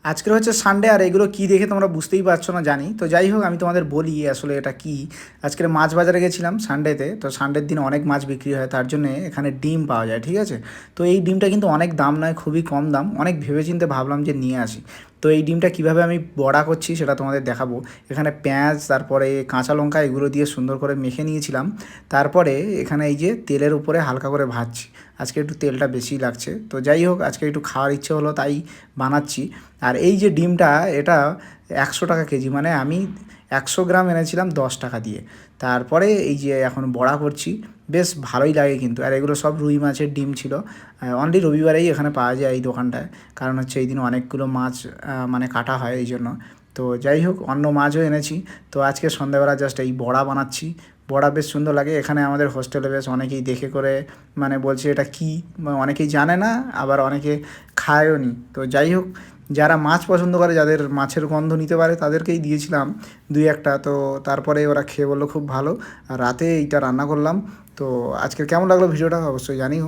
আজকের হচ্ছে সানডে, আর এগুলো কী দেখে তোমরা বুঝতেই পারছো না জানি। তো যাই হোক, আমি তোমাদের বলি আসলে এটা কি। আজকের মাছ বাজারে গেছিলাম সানডেতে, তো সানডের দিন অনেক মাছ বিক্রি হয়, তার জন্য এখানে ডিম পাওয়া যায়, ঠিক আছে। তো এই ডিমটা কিন্তু অনেক দাম নয়, খুবই কম দাম, অনেক ভেবেচিন্তে ভাবলাম যে নিয়ে আসি। তো এই ডিমটা কিভাবে আমি বড়া করছি সেটা তোমাদের দেখাবো। এখানে পেঁয়াজ, তারপরে কাঁচা লঙ্কা, এগুলো দিয়ে সুন্দর করে মেখে নিয়েছিলাম। তারপরে এখানে এই যে তেলের উপরে হালকা করে ভাজছি। আজকে একটু তেলটা বেশি লাগছে, তো যাই হোক আজকে একটু খাওয়ার ইচ্ছে হলো তাই বানাচ্ছি। আর এই যে ডিমটা, এটা 100 টাকা কেজি, মানে আমি 100 গ্রাম এনেছিলাম 10 টাকা দিয়ে। তারপরে এই যে এখন বড়া করছি, বেশ ভালোই লাগে কিন্তু। আর এগুলো সব রুই মাছের ডিম ছিল। অনলি রবিবারেই এখানে পাওয়া যায় এই দোকানটায়, কারণ হচ্ছে এই দিন অনেকগুলো মাছ মানে কাটা হয় এই জন্য। তো যাই হোক, অন্য মাছও এনেছি। তো আজকে সন্ধ্যাবেলা জাস্ট এই বড়া বানাচ্ছি। বড়া বেশ সুন্দর লাগে, এখানে আমাদের হোস্টেলে বেশ অনেকেই দেখে করে মানে বলছে এটা কী, অনেকেই জানে না, আবার অনেকে খায়ও নি। তো যাই হোক, যারা মাছ পছন্দ করে, যাদের মাছের গন্ধ নিতে পারে, তাদেরকেই দিয়েছিলাম দুই একটা। তো তারপরে ওরা খেয়ে বললো খুব ভালো। আর রাতে এইটা রান্না করলাম। তো আজকের কেমন লাগলো ভিডিওটা অবশ্যই জানিও।